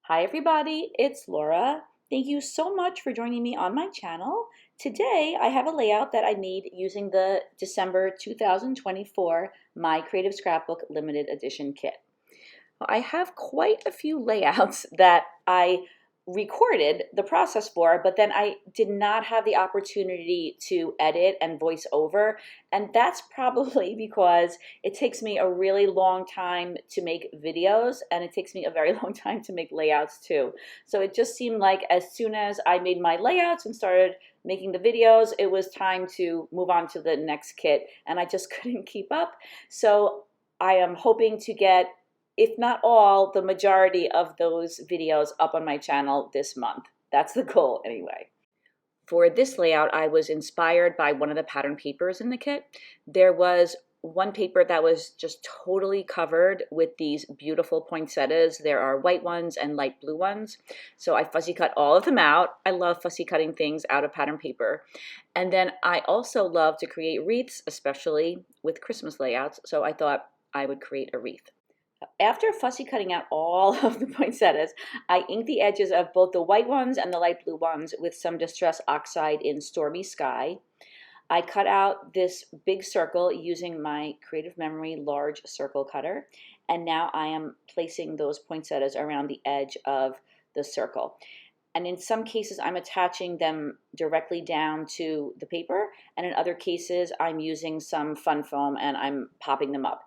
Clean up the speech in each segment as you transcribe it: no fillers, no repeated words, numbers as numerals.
Hi everybody, it's Laura. Thank you so much for joining me on my channel. Today I have a layout that I made using the December 2024 My Creative Scrapbook Limited Edition kit. I have quite a few layouts that I recorded the process for, but then I did not have the opportunity to edit and voice over. And that's probably because it takes me a really long time to make videos, and it takes me a very long time to make layouts too. So it just seemed like as soon as I made my layouts and started making the videos, it was time to move on to the next kit, and I just couldn't keep up. So I am hoping to get, if not all, the majority of those videos up on my channel this month. That's the goal anyway. For this layout, I was inspired by one of the pattern papers in the kit. There was one paper that was just totally covered with these beautiful poinsettias. There are white ones and light blue ones. So I fussy cut all of them out. I love fussy cutting things out of pattern paper. And then I also love to create wreaths, especially with Christmas layouts. So I thought I would create a wreath. After fussy cutting out all of the poinsettias, I inked the edges of both the white ones and the light blue ones with some Distress Oxide in Stormy Sky. I cut out this big circle using my Creative Memory large circle cutter, and now I am placing those poinsettias around the edge of the circle. And in some cases, I'm attaching them directly down to the paper, and in other cases, I'm using some fun foam and I'm popping them up.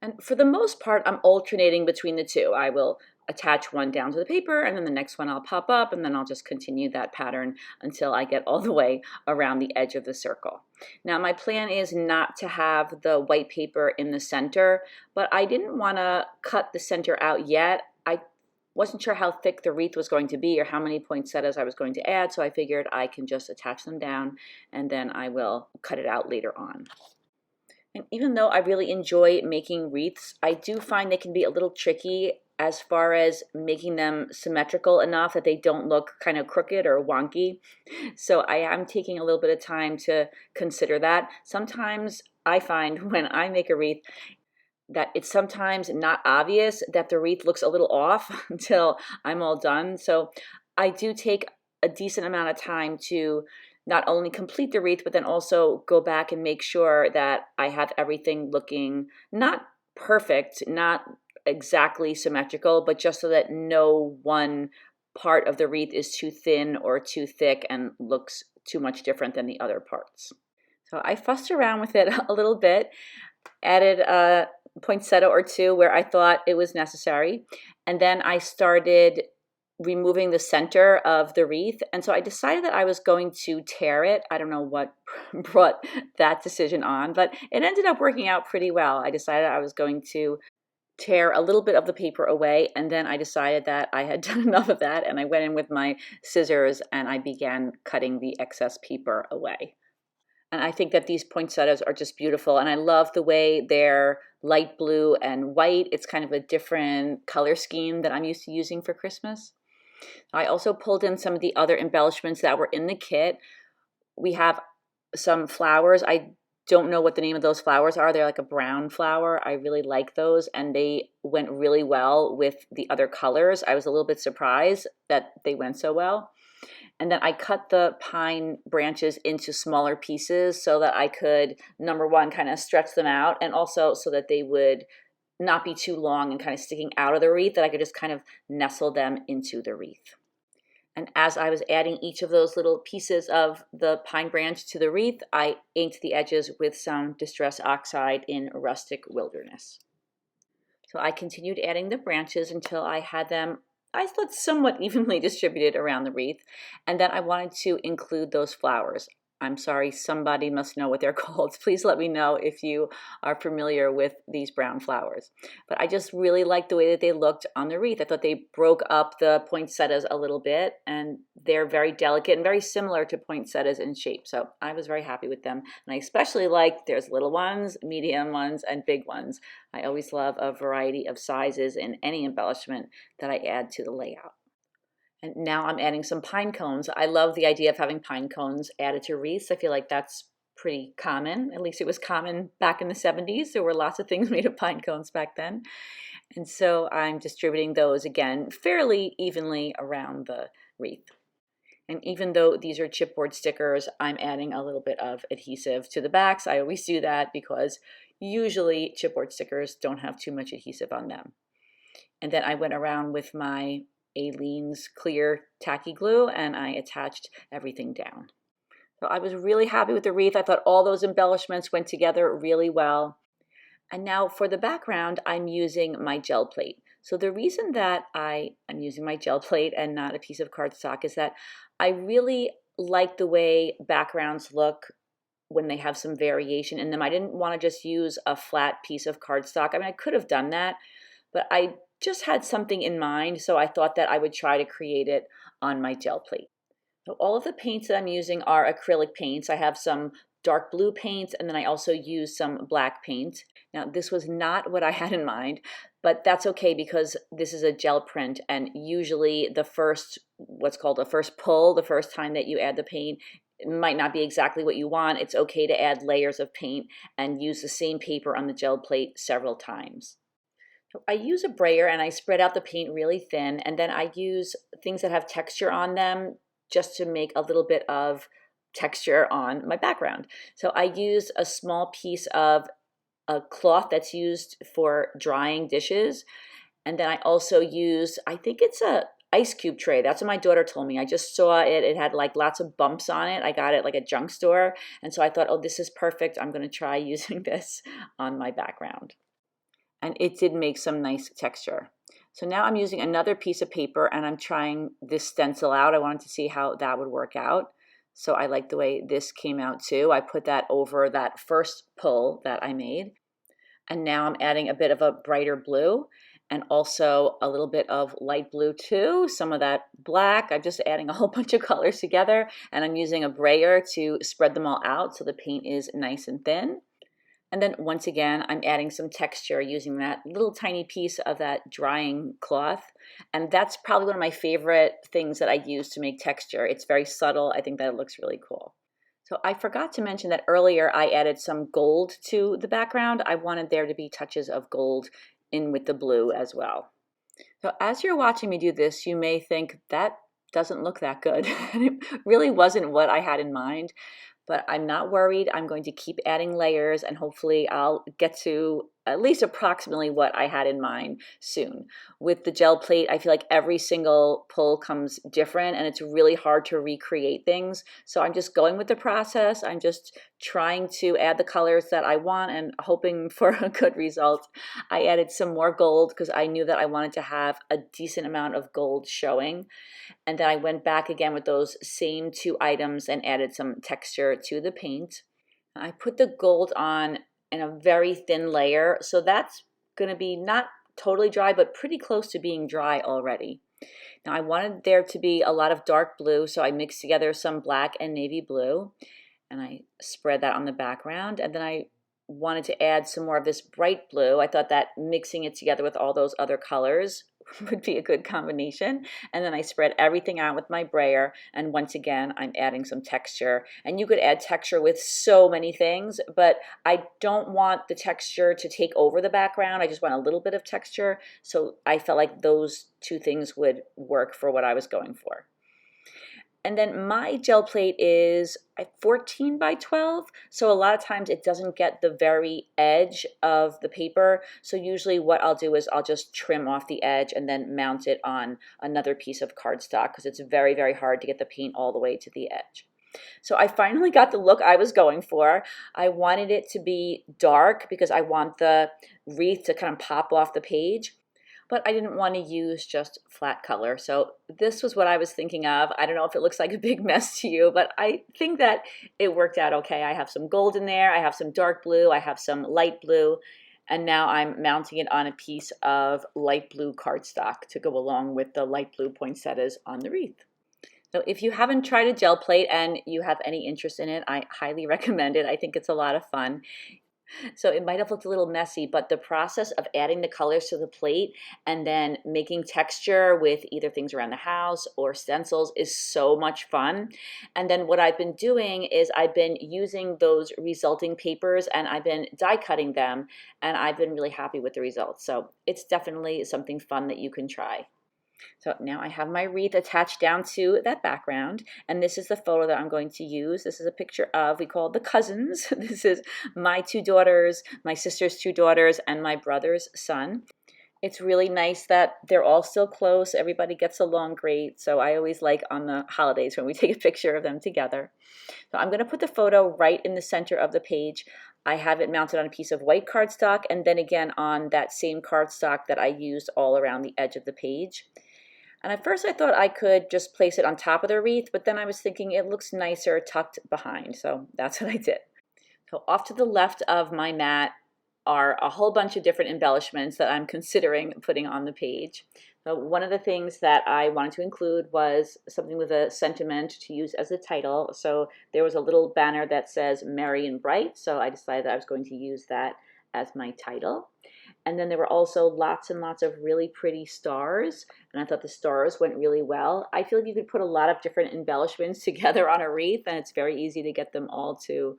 And for the most part, I'm alternating between the two. I will attach one down to the paper, and then the next one I'll pop up, and then I'll just continue that pattern until I get all the way around the edge of the circle. Now, my plan is not to have the white paper in the center, but I didn't want to cut the center out yet. I wasn't sure how thick the wreath was going to be or how many poinsettias I was going to add, so I figured I can just attach them down, and then I will cut it out later on. And even though I really enjoy making wreaths, I do find they can be a little tricky as far as making them symmetrical enough that they don't look kind of crooked or wonky. So I am taking a little bit of time to consider that. Sometimes I find when I make a wreath that it's sometimes not obvious that the wreath looks a little off until I'm all done. So I do take a decent amount of time to not only complete the wreath, but then also go back and make sure that I have everything looking not perfect, not exactly symmetrical, but just so that no one part of the wreath is too thin or too thick and looks too much different than the other parts. So I fussed around with it a little bit, added a poinsettia or two where I thought it was necessary, and then I started removing the center of the wreath. And so I decided that I was going to tear it. I don't know what brought that decision on, but it ended up working out pretty well. I decided I was going to tear a little bit of the paper away, and then I decided that I had done enough of that, and I went in with my scissors and I began cutting the excess paper away. And I think that these poinsettias are just beautiful, and I love the way they're light blue and white. It's kind of a different color scheme that I'm used to using for Christmas. I also pulled in some of the other embellishments that were in the kit. We have some flowers. I don't know what the name of those flowers are. They're like a brown flower. I really like those, and they went really well with the other colors. I was a little bit surprised that they went so well. And then I cut the pine branches into smaller pieces so that I could, number one, kind of stretch them out, and also so that they would not be too long and kind of sticking out of the wreath, that I could just kind of nestle them into the wreath. And as I was adding each of those little pieces of the pine branch to the wreath, I inked the edges with some Distress Oxide in Rustic Wilderness. So I continued adding the branches until I had them, I thought, somewhat evenly distributed around the wreath. And then I wanted to include those flowers. I'm sorry, somebody must know what they're called. Please let me know if you are familiar with these brown flowers. But I just really liked the way that they looked on the wreath. I thought they broke up the poinsettias a little bit, and they're very delicate and very similar to poinsettias in shape. So I was very happy with them. And I especially like there's little ones, medium ones, and big ones. I always love a variety of sizes in any embellishment that I add to the layout. And now I'm adding some pine cones. I love the idea of having pine cones added to wreaths. I feel like that's pretty common. At least it was common back in the 70s. There were lots of things made of pine cones back then. And so I'm distributing those again fairly evenly around the wreath. And even though these are chipboard stickers, I'm adding a little bit of adhesive to the backs. I always do that because usually chipboard stickers don't have too much adhesive on them. And then I went around with my Aleene's clear tacky glue and I attached everything down. So I was really happy with the wreath. I thought all those embellishments went together really well. And now for the background, I'm using my gel plate. So the reason that I am using my gel plate and not a piece of cardstock is that I really like the way backgrounds look when they have some variation in them. I didn't want to just use a flat piece of cardstock. I mean, I could have done that, but I just had something in mind, so I thought that I would try to create it on my gel plate. So all of the paints that I'm using are acrylic paints. I have some dark blue paints, and then I also use some black paint. Now, this was not what I had in mind, but that's okay because this is a gel print, and usually the first, what's called a first pull, the first time that you add the paint, it might not be exactly what you want. It's okay to add layers of paint and use the same paper on the gel plate several times. So I use a brayer and I spread out the paint really thin, and then I use things that have texture on them just to make a little bit of texture on my background. So I use a small piece of a cloth that's used for drying dishes, and then I also use, I think it's a ice cube tray. That's what my daughter told me. I just saw it. It had like lots of bumps on it. I got it like a junk store, and so I thought, oh, this is perfect. I'm going to try using this on my background. And it did make some nice texture. So now I'm using another piece of paper and I'm trying this stencil out. I wanted to see how that would work out. So I like the way this came out too. I put that over that first pull that I made. And now I'm adding a bit of a brighter blue and also a little bit of light blue too, some of that black. I'm just adding a whole bunch of colors together, and I'm using a brayer to spread them all out so the paint is nice and thin. And then once again, I'm adding some texture using that little tiny piece of that drying cloth. And that's probably one of my favorite things that I use to make texture. It's very subtle. I think that it looks really cool. So I forgot to mention that earlier I added some gold to the background. I wanted there to be touches of gold in with the blue as well. So as you're watching me do this, you may think that doesn't look that good. It really wasn't what I had in mind. But I'm not worried. I'm going to keep adding layers and hopefully I'll get to at least approximately what I had in mind soon. With the gel plate, I feel like every single pull comes different and it's really hard to recreate things. So I'm just going with the process. I'm just trying to add the colors that I want and hoping for a good result. I added some more gold because I knew that I wanted to have a decent amount of gold showing. And then I went back again with those same two items and added some texture to the paint. I put the gold on in a very thin layer, so that's going to be not totally dry, but pretty close to being dry already. Now I wanted there to be a lot of dark blue, so I mixed together some black and navy blue, and I spread that on the background, and then I wanted to add some more of this bright blue. I thought that mixing it together with all those other colors would be a good combination. And then I spread everything out with my brayer, and once again I'm adding some texture. And you could add texture with so many things, but I don't want the texture to take over the background. I just want a little bit of texture, so I felt like those two things would work for what I was going for. And then my gel plate is 14 by 12, so a lot of times it doesn't get the very edge of the paper. So usually what I'll do is I'll just trim off the edge and then mount it on another piece of cardstock because it's very, very hard to get the paint all the way to the edge. So I finally got the look I was going for. I wanted it to be dark because I want the wreath to kind of pop off the page. But I didn't want to use just flat color. So this was what I was thinking of. I don't know if it looks like a big mess to you, but I think that it worked out okay. I have some gold in there, I have some dark blue, I have some light blue, and now I'm mounting it on a piece of light blue cardstock to go along with the light blue poinsettias on the wreath. So if you haven't tried a gel plate and you have any interest in it, I highly recommend it. I think it's a lot of fun. So it might have looked a little messy, but the process of adding the colors to the plate and then making texture with either things around the house or stencils is so much fun. And then what I've been doing is I've been using those resulting papers and I've been die cutting them, and I've been really happy with the results. So it's definitely something fun that you can try. So now I have my wreath attached down to that background, and this is the photo that I'm going to use. This is a picture of, we call it the cousins. This is my two daughters, my sister's two daughters, and my brother's son. It's really nice that they're all still close. Everybody gets along great. So I always like on the holidays when we take a picture of them together. So I'm going to put the photo right in the center of the page. I have it mounted on a piece of white cardstock and then again on that same cardstock that I used all around the edge of the page. And at first I thought I could just place it on top of the wreath, but then I was thinking it looks nicer tucked behind. So that's what I did. So off to the left of my mat are a whole bunch of different embellishments that I'm considering putting on the page. So one of the things that I wanted to include was something with a sentiment to use as a title. So there was a little banner that says Merry and Bright, so I decided that I was going to use that as my title. And then there were also lots and lots of really pretty stars, and I thought the stars went really well. I feel like you could put a lot of different embellishments together on a wreath, and it's very easy to get them all to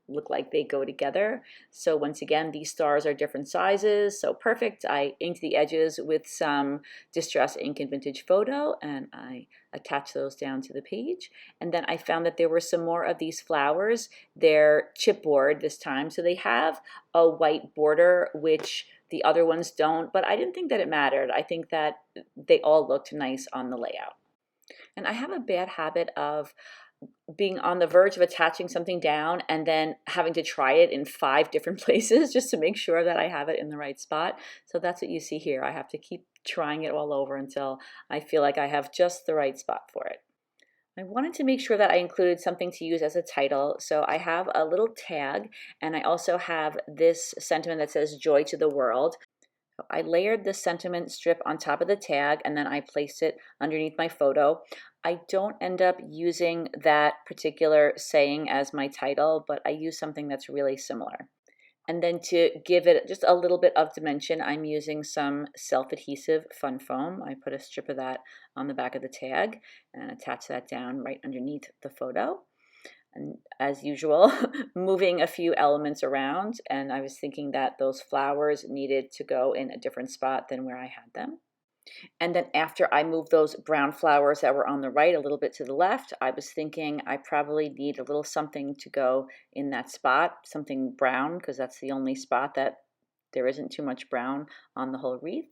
look like they go together. So once again, these stars are different sizes, so perfect. I inked the edges with some Distress ink and Vintage Photo, and I attached those down to the page. And then I found that there were some more of these flowers. They're chipboard this time, so they have a white border, which the other ones don't, but I didn't think that it mattered. I think that they all looked nice on the layout. And I have a bad habit of being on the verge of attaching something down and then having to try it in 5 different places just to make sure that I have it in the right spot. So that's what you see here. I have to keep trying it all over until I feel like I have just the right spot for it. I wanted to make sure that I included something to use as a title, so I have a little tag, and I also have this sentiment that says Joy to the World. I layered the sentiment strip on top of the tag, and then I placed it underneath my photo. I don't end up using that particular saying as my title, but I use something that's really similar. And then to give it just a little bit of dimension, I'm using some self-adhesive fun foam. I put a strip of that on the back of the tag and attach that down right underneath the photo. And as usual, moving a few elements around, and I was thinking that those flowers needed to go in a different spot than where I had them. And then after I moved those brown flowers that were on the right a little bit to the left, I was thinking I probably need a little something to go in that spot, something brown, because that's the only spot that there isn't too much brown on the whole wreath.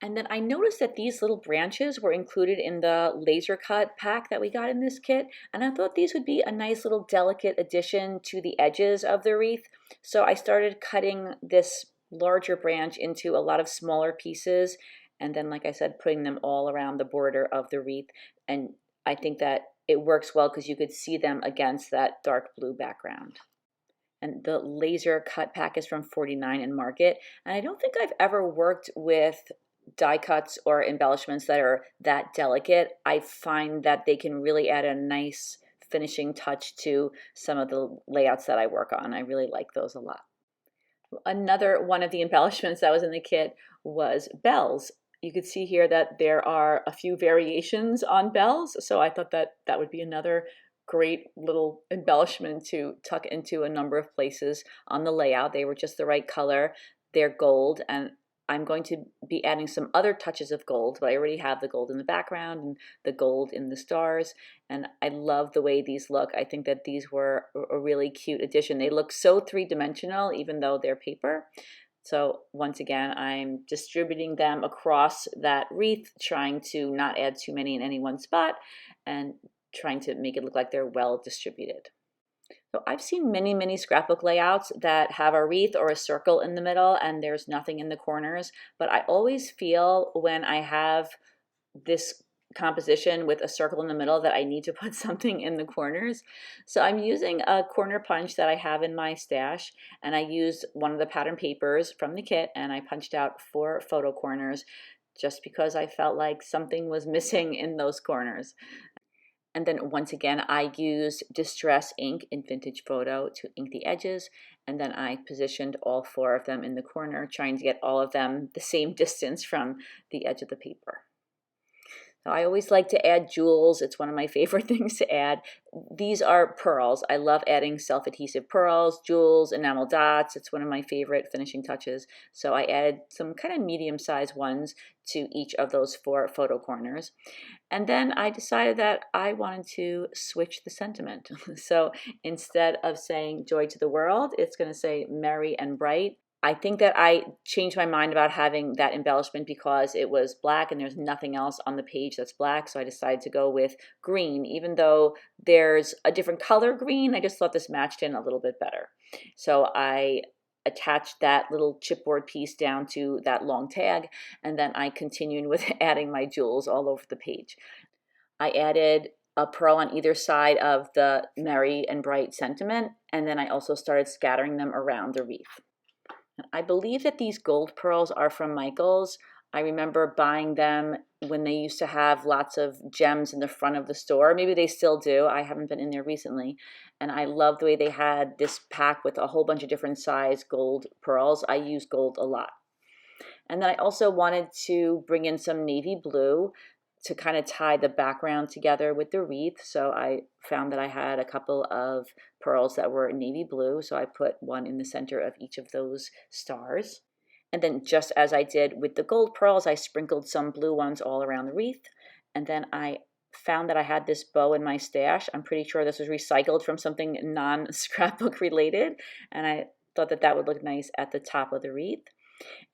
And then I noticed that these little branches were included in the laser cut pack that we got in this kit, and I thought these would be a nice little delicate addition to the edges of the wreath. So I started cutting this larger branch into a lot of smaller pieces, and then, like I said, putting them all around the border of the wreath. And I think that it works well because you could see them against that dark blue background. And the laser cut pack is from 49 in Market, and I don't think I've ever worked with die cuts or embellishments that are that delicate. I find that they can really add a nice finishing touch to some of the layouts that I work on. I really like those a lot. Another one of the embellishments that was in the kit was bells. You could see here that there are a few variations on bells, so I thought that that would be another great little embellishment to tuck into a number of places on the layout. They were just the right color. They're gold, and I'm going to be adding some other touches of gold, but I already have the gold in the background and the gold in the stars, and I love the way these look. I think that these were a really cute addition. They look so three-dimensional even though they're paper. So once again, I'm distributing them across that wreath, trying to not add too many in any one spot and trying to make it look like they're well distributed. So I've seen many scrapbook layouts that have a wreath or a circle in the middle and there's nothing in the corners, but I always feel when I have this composition with a circle in the middle that I need to put something in the corners. So I'm using a corner punch that I have in my stash, and I used one of the pattern papers from the kit and I punched out 4 photo corners just because I felt like something was missing in those corners. And then once again, I used Distress ink in Vintage Photo to ink the edges. And then I positioned all 4 of them in the corner, trying to get all of them the same distance from the edge of the paper. So I always like to add jewels. It's one of my favorite things to add. These are pearls. I love adding self-adhesive pearls, jewels, enamel dots. It's one of my favorite finishing touches. So I added some kind of medium-sized ones to each of those 4 photo corners. And then I decided that I wanted to switch the sentiment. So instead of saying joy to the world, it's going to say merry and bright. I think that I changed my mind about having that embellishment because it was black and there's nothing else on the page that's black. So I decided to go with green, even though there's a different color green. I just thought this matched in a little bit better. So I attached that little chipboard piece down to that long tag, and then I continued with adding my jewels all over the page. I added a pearl on either side of the merry and bright sentiment, and then I also started scattering them around the wreath. I believe that these gold pearls are from Michael's. I remember buying them when they used to have lots of gems in the front of the store. Maybe they still do. I haven't been in there recently. And I love the way they had this pack with a whole bunch of different size gold pearls. I use gold a lot. And then I also wanted to bring in some navy blue to kind of tie the background together with the wreath. So I found that I had a couple of pearls that were navy blue. So I put one in the center of each of those stars. And then just as I did with the gold pearls, I sprinkled some blue ones all around the wreath. And then I found that I had this bow in my stash. I'm pretty sure this was recycled from something non-scrapbook related. And I thought that that would look nice at the top of the wreath.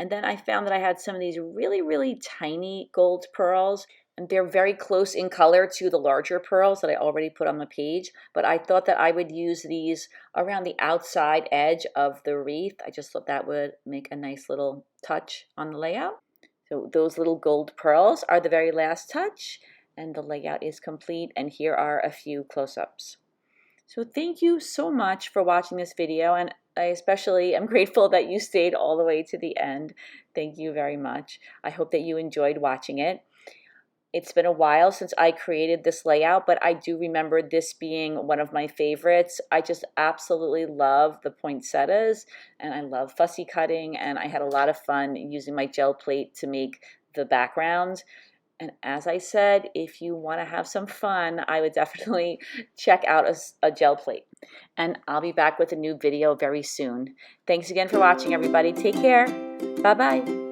And then I found that I had some of these really, really tiny gold pearls. And they're very close in color to the larger pearls that I already put on the page. But I thought that I would use these around the outside edge of the wreath. I just thought that would make a nice little touch on the layout. So those little gold pearls are the very last touch. And the layout is complete. And here are a few close-ups. So thank you so much for watching this video. And I especially am grateful that you stayed all the way to the end. Thank you very much. I hope that you enjoyed watching it. It's been a while since I created this layout, but I do remember this being one of my favorites. I just absolutely love the poinsettias, and I love fussy cutting, and I had a lot of fun using my gel plate to make the background. And as I said, if you want to have some fun, I would definitely check out a gel plate. And I'll be back with a new video very soon. Thanks again for watching, everybody. Take care. Bye-bye.